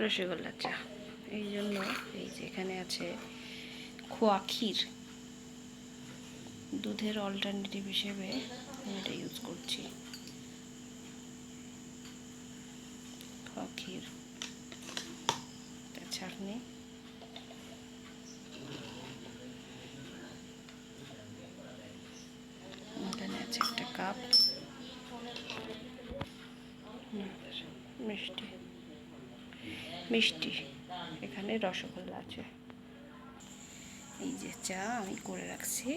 রসগোল্লা চা। এই জন্য এই যে এখানে আছে খোয়া ক্ষীর, দুধের অল্টারনেটিভ হিসেবে আমি এটা ইউজ করছি। খোয়া ক্ষীর, চাটনি, এখানে আছে একটা কাপ, মিষ্টি মিষ্টি, এখানে রসগোল্লা আছে। এই যে চা আমি করে রাখছি,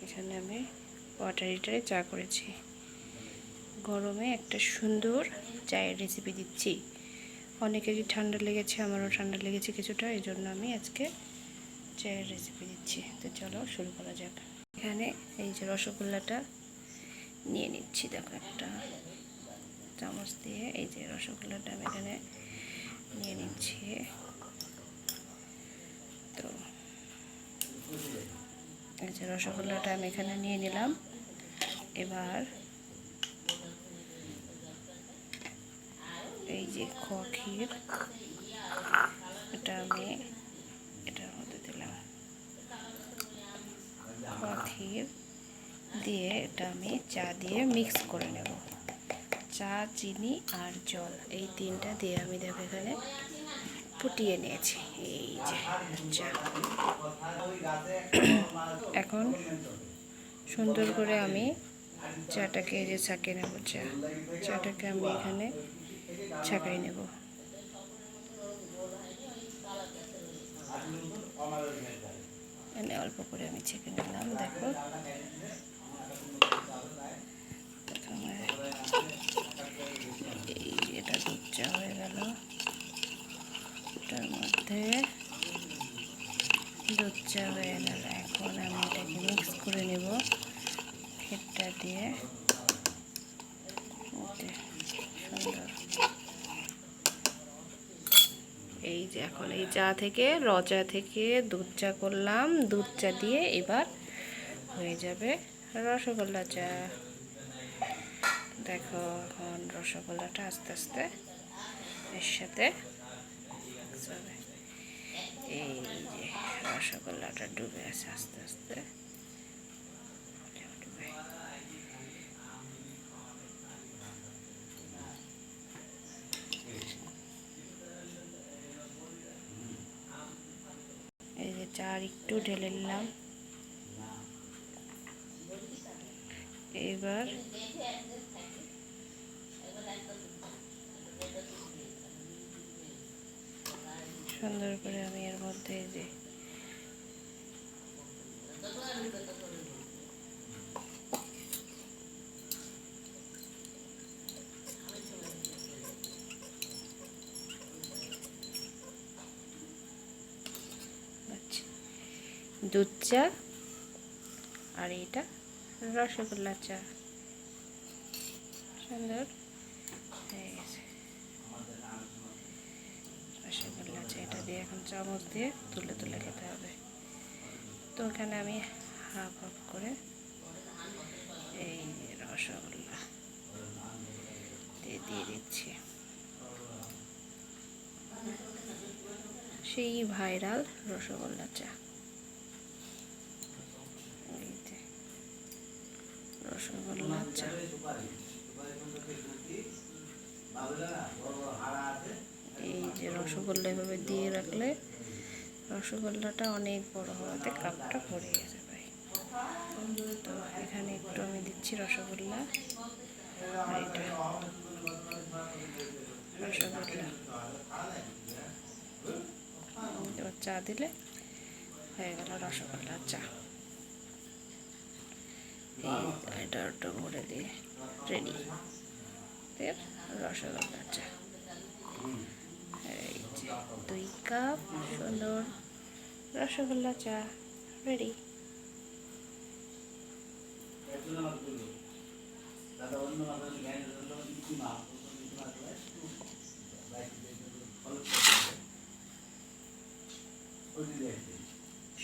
এখানে আমি ওয়াটার হিটারে চা করেছি। গরমে একটা সুন্দর চায়ের রেসিপি দিচ্ছি। অনেকেরই ঠান্ডা লেগেছে, আমারও ঠান্ডা লেগেছে কিছুটা, এই জন্য আমি আজকে চায়ের রেসিপি দিচ্ছি। তো চলো শুরু করা যাক। এখানে এই যে রসগোল্লাটা নিয়ে নিচ্ছি, দেখো একটা চামচ দিয়ে এই যে রসগোল্লাটা আমি এখানে নিয়ে নিচ্ছি। তো এই যে রসগোল্লাটা আমি এখানে নিয়ে নিলাম। এবার এই যে খোয়া ক্ষীর, এটা আমি এটার মধ্যে দিলাম। খোয়া ক্ষীর দিয়ে এটা আমি চা দিয়ে মিক্স করে নেব। চা, চিনি আর জল, এই তিনটা দিয়ে আমি দেখো এখানে ফুটিয়ে নিয়েছি। এই যে চা, এখন সুন্দর করে আমি চাটাকে এই যে ছাঁকিয়ে নেব। চাটাকে আমি এখানে ছাঁকাই নেব। এখানে অল্প করে আমি ছেঁকে নিলাম। দেখো এই এটা দুধ চা হয়ে গেল। এটার মধ্যে দুধ চা হয়ে গেল। এখন আমি এটাকে মিক্স করে নেব ক্ষীরটা দিয়ে। সুন্দর, এই যে এখন এই চা থেকে, র চা থেকে দুধ চা করলাম, দুধ চা দিয়ে এবার হয়ে যাবে রসগোল্লা চা। দেখো এখন রসগোল্লাটা আস্তে আস্তে এর সাথে এই যে রসগোল্লাটা ডুবে আছে আস্তে আস্তে। এই যে চা একটু ঢেলে নিলাম। এবার সুন্দর করে আমি এর মধ্যে এই যে দুধ চা আর এটা রসগোল্লা চা সুন্দর হয়ে গেছে। রসগোল্লা চা এটা দিয়ে এখন চামচ দিয়ে তুলে তুলে খেতে হবে। তো এখানে আমি হাফ হাফ করে এই রসগোল্লা দিয়ে দিচ্ছি। সেই ভাইরাল রসগোল্লা চা, রসগোল্লা চা। এই যে রসগোল্লা এভাবে দিয়ে রাখলে রসগোল্লাটা অনেক বড় হওয়াতে কাপটা ভরে গেছে ভাই। তো এখানে একটু আমি দিচ্ছি রসগোল্লা, আর এটা রসগোল্লা এবার চা দিলে হয়ে গেল রসগোল্লা চা। এই এটা ওটা ভরে দিয়ে রেডি রসগোল্লা চা। এই যে 2 কাপ সুন্দর রসগোল্লা চা রেডি।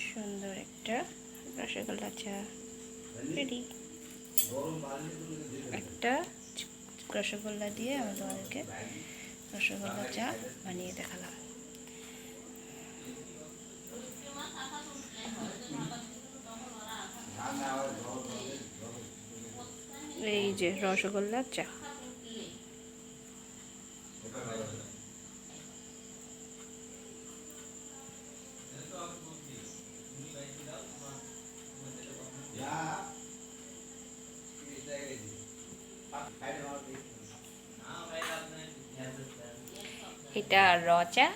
সুন্দর একটা রসগোল্লা চা রেডি। একটা রসগোল্লা দিয়ে আমি তোমাদেরকে রসগোল্লা চা বানিয়ে দেখালাম। এই যে রসগোল্লার চা। এটা র চা,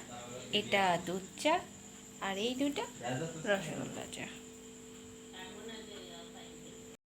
এটা দুধ চা, আর এই দুটা রসগোল্লা চা।